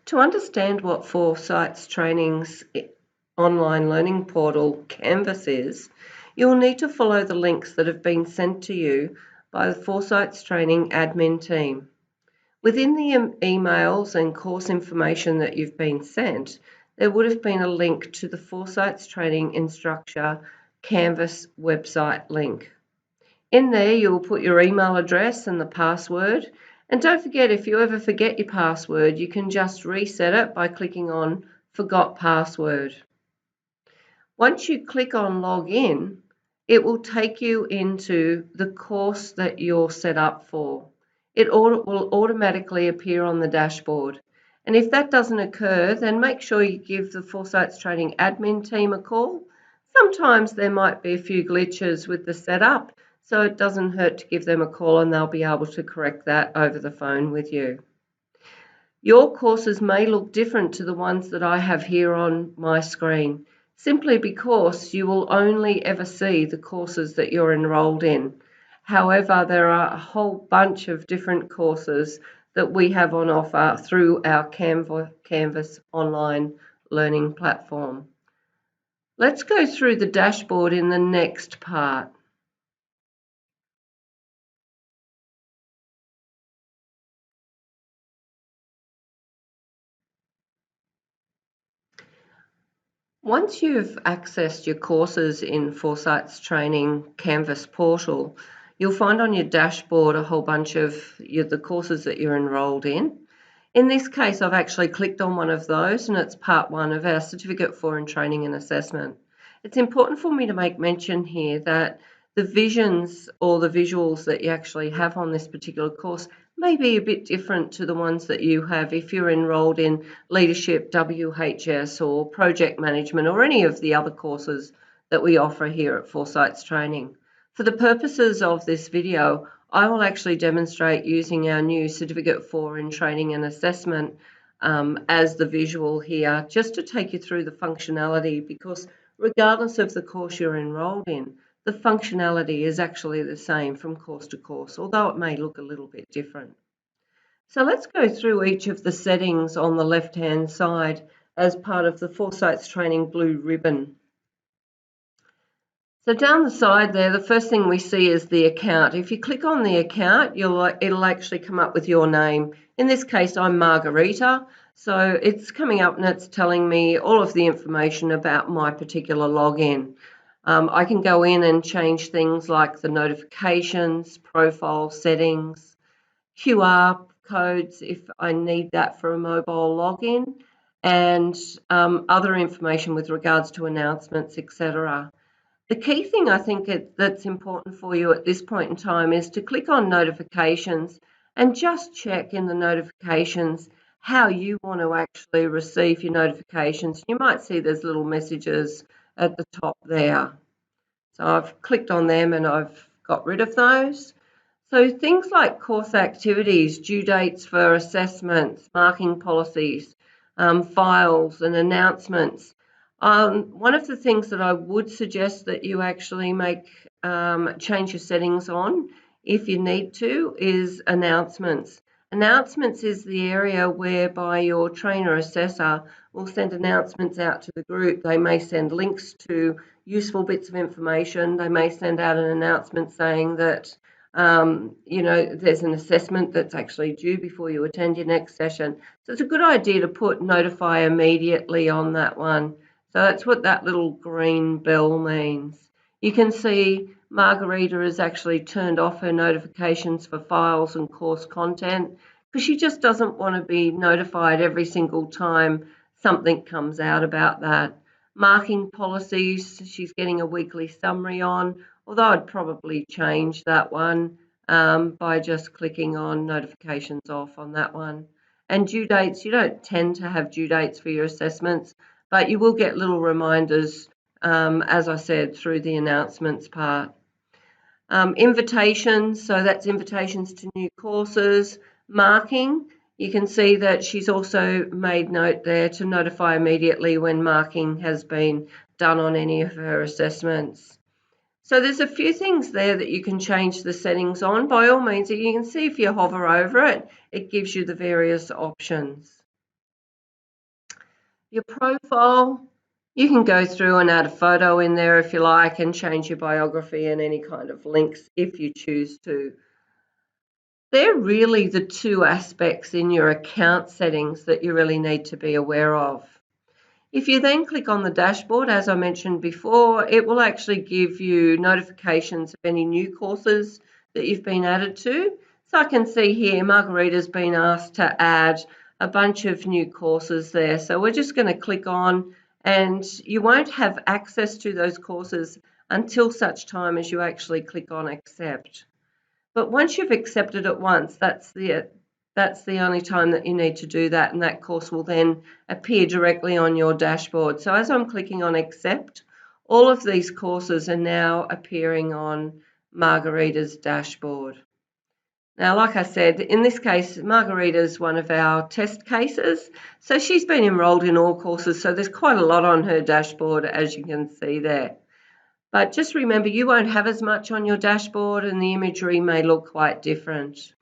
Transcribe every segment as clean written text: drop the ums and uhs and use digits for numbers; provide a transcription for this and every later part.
To understand what Foresight's Training's online learning portal Canvas is, you'll need to follow the links that have been sent to you by the Foresight's Training admin team. Within the emails and course information that you've been sent, there would have been a link to the Foresight's Training Instructor Canvas website link. In there, you'll put your email address and the password. And don't forget, if you ever forget your password, you can just reset it by clicking on Forgot Password. Once you click on Login, it will take you into the course that you're set up for. It will automatically appear on the dashboard. And if that doesn't occur, then make sure you give the Foresight's Training admin team a call. Sometimes there might be a few glitches with the setup, so it doesn't hurt to give them a call and they'll be able to correct that over the phone with you. Your courses may look different to the ones that I have here on my screen, simply because you will only ever see the courses that you're enrolled in. However, there are a whole bunch of different courses that we have on offer through our Canvas online learning platform. Let's go through the dashboard in the next part. Once you've accessed your courses in Foresight's Training Canvas portal, you'll find on your dashboard a whole bunch of the courses that you're enrolled in. In this case, I've actually clicked on one of those, and it's part 1 of our Certificate 4 in Training and Assessment. It's important for me to make mention here that the visions or the visuals that you actually have on this particular course may be a bit different to the ones that you have if you're enrolled in Leadership, WHS, or Project Management, or any of the other courses that we offer here at Foresight's Training. For the purposes of this video, I will actually demonstrate using our new Certificate 4 in Training and Assessment as the visual here, just to take you through the functionality, because regardless of the course you're enrolled in, the functionality is actually the same from course to course, although it may look a little bit different. So let's go through each of the settings on the left-hand side as part of the Foresight's Training blue ribbon. So down the side there, the first thing we see is the account. If you click on the account, it'll actually come up with your name. In this case, I'm Margarita. So it's coming up and it's telling me all of the information about my particular login. I can go in and change things like the notifications, profile settings, QR codes if I need that for a mobile login, and other information with regards to announcements, etc. The key thing I think that's important for you at this point in time is to click on notifications and just check in the notifications how you want to actually receive your notifications. You might see there's little messages at the top there. So I've clicked on them and I've got rid of those. So things like course activities, due dates for assessments, marking policies, files and announcements. One of the things that I would suggest that you actually change your settings on, if you need to, is announcements. Announcements is the area whereby your trainer assessor will send announcements out to the group. They may send links to useful bits of information. They may send out an announcement saying that there's an assessment that's actually due before you attend your next session. So it's a good idea to put notify immediately on that one. So that's what that little green bell means. You can see Margarita has actually turned off her notifications for files and course content because she just doesn't want to be notified every single time something comes out about that. Marking policies, she's getting a weekly summary on, although I'd probably change that one by just clicking on notifications off on that one. And due dates, you don't tend to have due dates for your assessments, but you will get little reminders, as I said, through the announcements part. Invitations, so that's invitations to new courses. Marking, you can see that she's also made note there to notify immediately when marking has been done on any of her assessments. So there's a few things there that you can change the settings on. By all means, you can see if you hover over it, it gives you the various options. Your profile, you can go through and add a photo in there if you like and change your biography and any kind of links if you choose to. They're really the two aspects in your account settings that you really need to be aware of. If you then click on the dashboard, as I mentioned before, it will actually give you notifications of any new courses that you've been added to. So I can see here Margarita's been asked to add a bunch of new courses there. So we're just going to click on, and you won't have access to those courses until such time as you actually click on accept. But once you've accepted it once, that's the only time that you need to do that, and that course will then appear directly on your dashboard. So as I'm clicking on accept, all of these courses are now appearing on Margarita's dashboard. Now, like I said, in this case, Margarita's one of our test cases. So she's been enrolled in all courses, so there's quite a lot on her dashboard, as you can see there. But just remember, you won't have as much on your dashboard and the imagery may look quite different.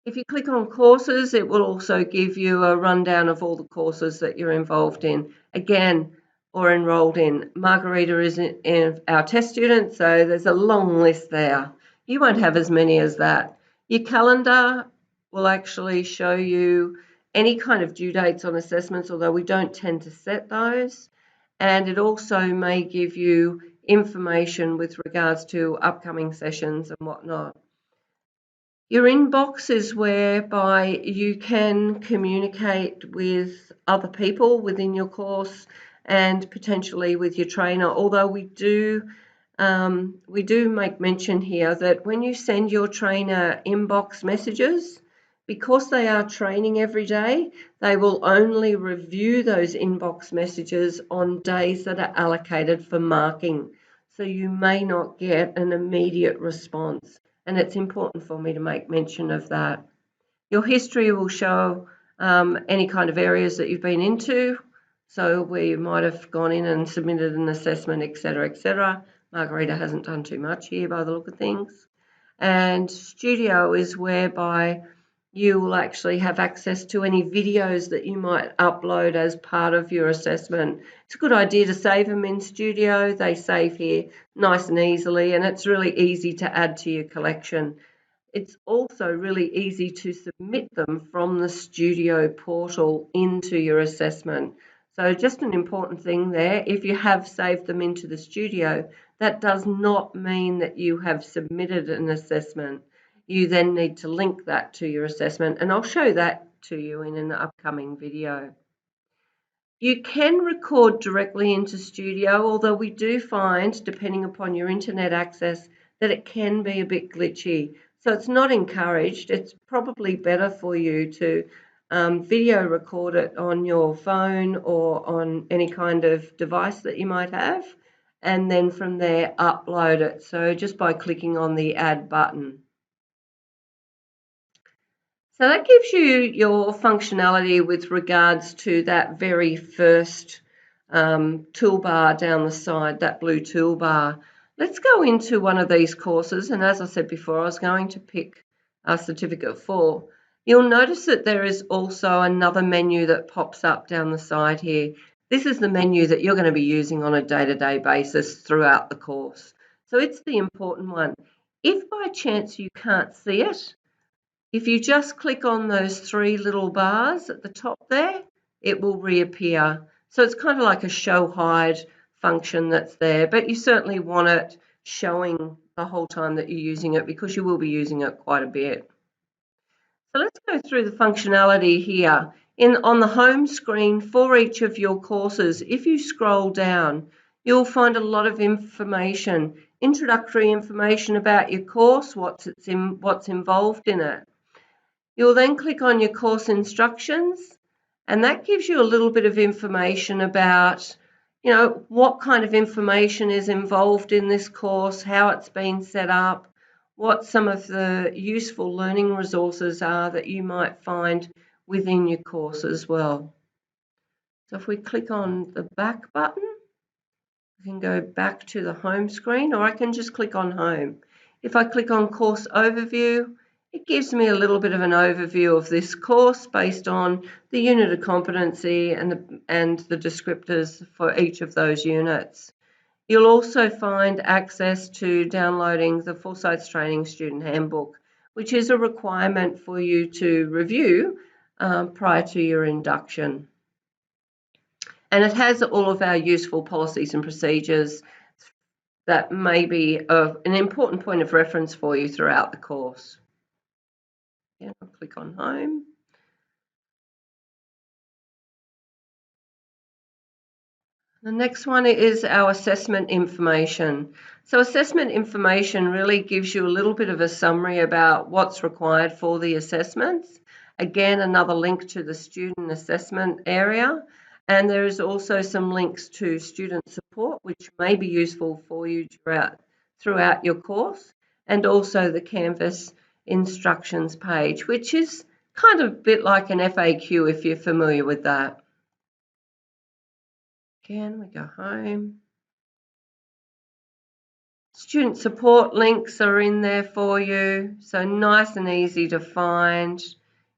If you click on courses, it will also give you a rundown of all the courses that you're involved in, again, or enrolled in. Margarita is our test student, so there's a long list there. You won't have as many as that. Your calendar will actually show you any kind of due dates on assessments, although we don't tend to set those. And it also may give you information with regards to upcoming sessions and whatnot. Your inbox is whereby you can communicate with other people within your course and potentially with your trainer, although we do make mention here that when you send your trainer inbox messages, because they are training every day, they will only review those inbox messages on days that are allocated for marking. So you may not get an immediate response, and it's important for me to make mention of that. Your history will show any kind of areas that you've been into, so where you might have gone in and submitted an assessment, etc., etc. Margarita hasn't done too much here by the look of things. And Studio is whereby you will actually have access to any videos that you might upload as part of your assessment. It's a good idea to save them in Studio. They save here nice and easily, and it's really easy to add to your collection. It's also really easy to submit them from the Studio portal into your assessment. So just an important thing there, if you have saved them into the Studio, that does not mean that you have submitted an assessment. You then need to link that to your assessment, and I'll show that to you in an upcoming video. You can record directly into Studio, although we do find, depending upon your internet access, that it can be a bit glitchy. So it's not encouraged. It's probably better for you to video record it on your phone or on any kind of device that you might have, and then from there upload it. So just by clicking on the add button. So that gives you your functionality with regards to that very first toolbar down the side, that blue toolbar. Let's go into one of these courses, and as I said before, I was going to pick our Certificate 4. You'll notice that there is also another menu that pops up down the side here. This is the menu that you're going to be using on a day-to-day basis throughout the course. So it's the important one. If by chance you can't see it, if you just click on those three little bars at the top there, it will reappear. So it's kind of like a show hide function that's there, but you certainly want it showing the whole time that you're using it because you will be using it quite a bit. So let's go through the functionality here. On the home screen for each of your courses, if you scroll down, you'll find a lot of information, introductory information about your course, what's involved in it. You'll then click on your course instructions, and that gives you a little bit of information about, what kind of information is involved in this course, how it's been set up, what some of the useful learning resources are that you might find within your course as well. So if we click on the back button, I can go back to the home screen, or I can just click on home. If I click on course overview, It gives me a little bit of an overview of this course based on the unit of competency and the descriptors for each of those units. You'll also find access to downloading the Forsyths Training Student Handbook, which is a requirement for you to review prior to your induction. And it has all of our useful policies and procedures that may be an important point of reference for you throughout the course. Again, I'll click on Home. The next one is our assessment information. So assessment information really gives you a little bit of a summary about what's required for the assessments. Again, another link to the student assessment area. And there is also some links to student support, which may be useful for you throughout your course. And also the Canvas instructions page, which is kind of a bit like an FAQ if you're familiar with that. Again, we go home. Student support links are in there for you, so nice and easy to find.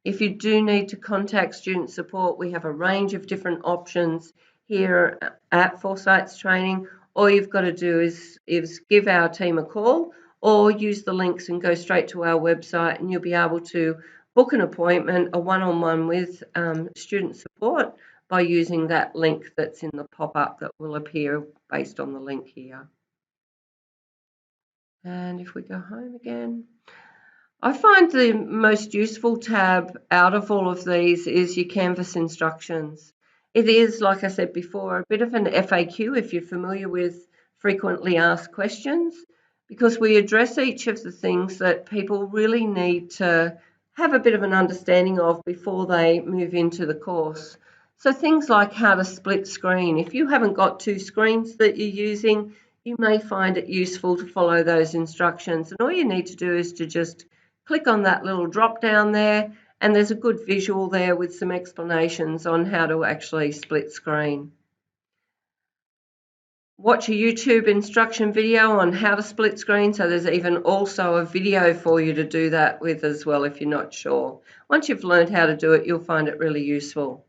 If you do need to contact student support, we have a range of different options here at Forsyths Training. All you've got to do is give our team a call or use the links and go straight to our website, and you'll be able to book an appointment, a one-on-one with student support, by using that link that's in the pop-up that will appear based on the link here. And if we go home again, I find the most useful tab out of all of these is your Canvas instructions. It is, like I said before, a bit of an FAQ if you're familiar with frequently asked questions, because we address each of the things that people really need to have a bit of an understanding of before they move into the course. So things like how to split screen. If you haven't got two screens that you're using, you may find it useful to follow those instructions. And all you need to do is to just click on that little drop down there, and there's a good visual there with some explanations on how to actually split screen. Watch a YouTube instruction video on how to split screen, so there's even also a video for you to do that with as well if you're not sure. Once you've learned how to do it, you'll find it really useful.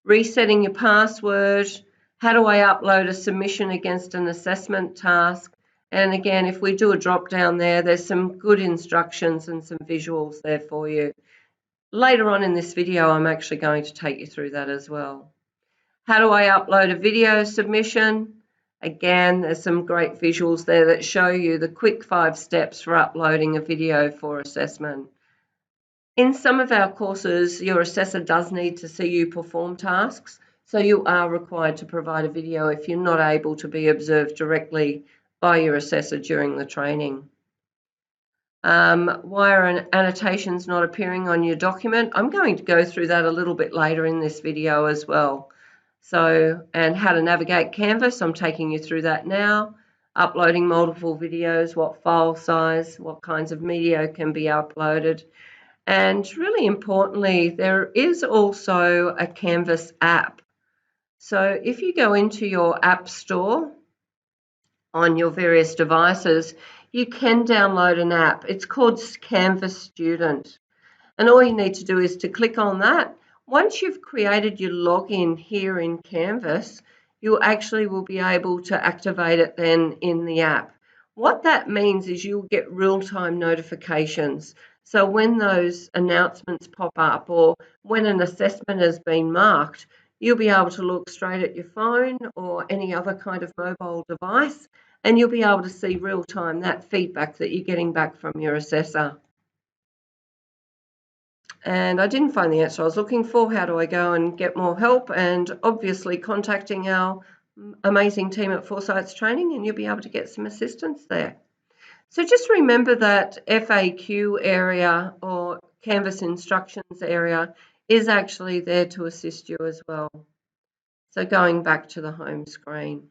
Resetting your password, how do I upload a submission against an assessment task? And again, if we do a drop down there, there's some good instructions and some visuals there for you. Later on in this video, I'm actually going to take you through that as well. How do I upload a video submission? Again, there's some great visuals there that show you the quick 5 steps for uploading a video for assessment. In some of our courses, your assessor does need to see you perform tasks, so you are required to provide a video if you're not able to be observed directly by your assessor during the training. Why are annotations not appearing on your document? I'm going to go through that a little bit later in this video as well. So, and how to navigate Canvas, I'm taking you through that now. Uploading multiple videos, what file size, what kinds of media can be uploaded. And really importantly, there is also a Canvas app. So if you go into your app store on your various devices, you can download an app. It's called Canvas Student. And all you need to do is to click on that. Once you've created your login here in Canvas, you actually will be able to activate it then in the app. What that means is you'll get real-time notifications. So when those announcements pop up or when an assessment has been marked, you'll be able to look straight at your phone or any other kind of mobile device, and you'll be able to see real-time that feedback that you're getting back from your assessor. And I didn't find the answer I was looking for. How do I go and get more help? And obviously contacting our amazing team at Forsyths Training, and you'll be able to get some assistance there. So just remember that FAQ area or Canvas instructions area is actually there to assist you as well. So going back to the home screen.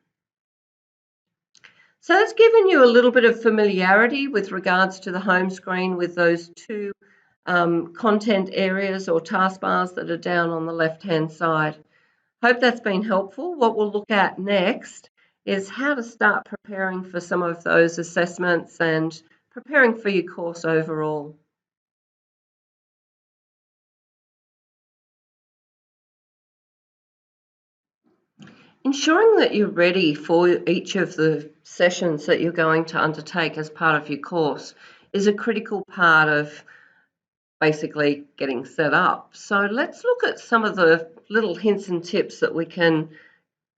So that's given you a little bit of familiarity with regards to the home screen with those two content areas or taskbars that are down on the left-hand side. Hope that's been helpful. What we'll look at next is how to start preparing for some of those assessments and preparing for your course overall. Ensuring that you're ready for each of the sessions that you're going to undertake as part of your course is a critical part of basically getting set up. So let's look at some of the little hints and tips that we can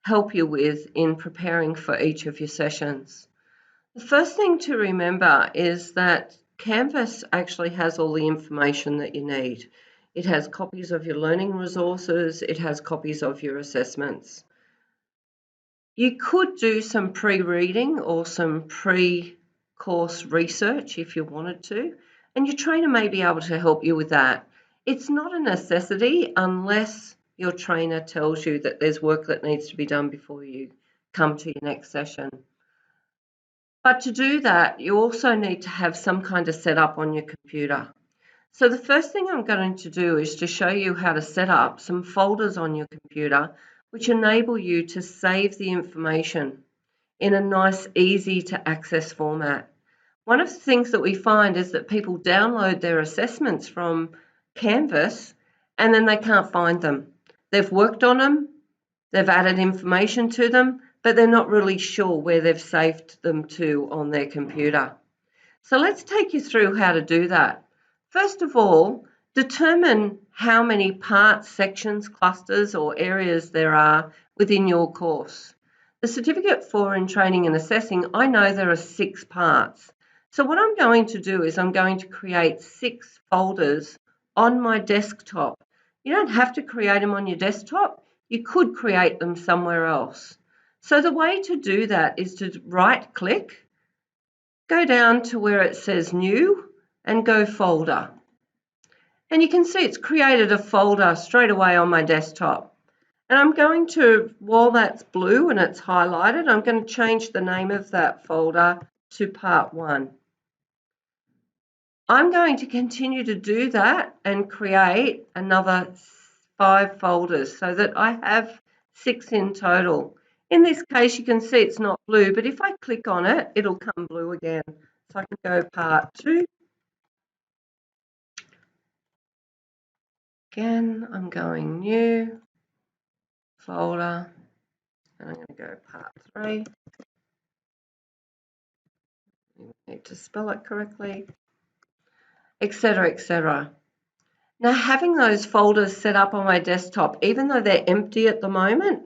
help you with in preparing for each of your sessions. The first thing to remember is that Canvas actually has all the information that you need. It has copies of your learning resources, it has copies of your assessments. You could do some pre-reading or some pre-course research if you wanted to, and your trainer may be able to help you with that. It's not a necessity unless your trainer tells you that there's work that needs to be done before you come to your next session. But to do that, you also need to have some kind of setup on your computer. So the first thing I'm going to do is to show you how to set up some folders on your computer which enable you to save the information in a nice, easy to access format. One of the things that we find is that people download their assessments from Canvas and then they can't find them. They've worked on them, they've added information to them, but they're not really sure where they've saved them to on their computer. So let's take you through how to do that. First of all, determine how many parts, sections, clusters, or areas there are within your course. The Certificate for in Training and Assessing, I know there are 6 parts. So what I'm going to do is I'm going to create 6 folders on my desktop. You don't have to create them on your desktop. You could create them somewhere else. So the way to do that is to right-click, go down to where it says New and go Folder. And you can see it's created a folder straight away on my desktop. And I'm going to, while that's blue and it's highlighted, I'm going to change the name of that folder to Part 1. I'm going to continue to do that and create another 5 folders so that I have 6 in total. In this case, you can see it's not blue, but if I click on it, it'll come blue again. So I can go Part 2. Again, I'm going New, Folder, and I'm going to go Part 3. You need to spell it correctly, etc., etc. Now, having those folders set up on my desktop, even though they're empty at the moment,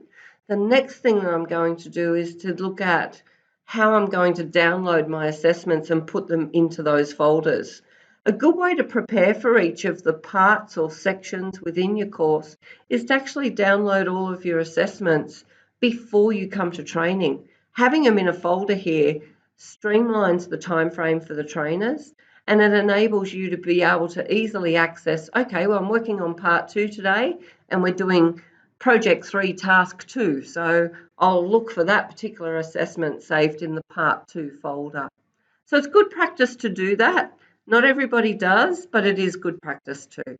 the next thing that I'm going to do is to look at how I'm going to download my assessments and put them into those folders. A good way to prepare for each of the parts or sections within your course is to actually download all of your assessments before you come to training. Having them in a folder here streamlines the time frame for the trainers, and it enables you to be able to easily access, okay, well, I'm working on Part 2 today and we're doing Project 3 Task 2, so I'll look for that particular assessment saved in the Part 2 folder. So it's good practice to do that. Not everybody does, but it is good practice too.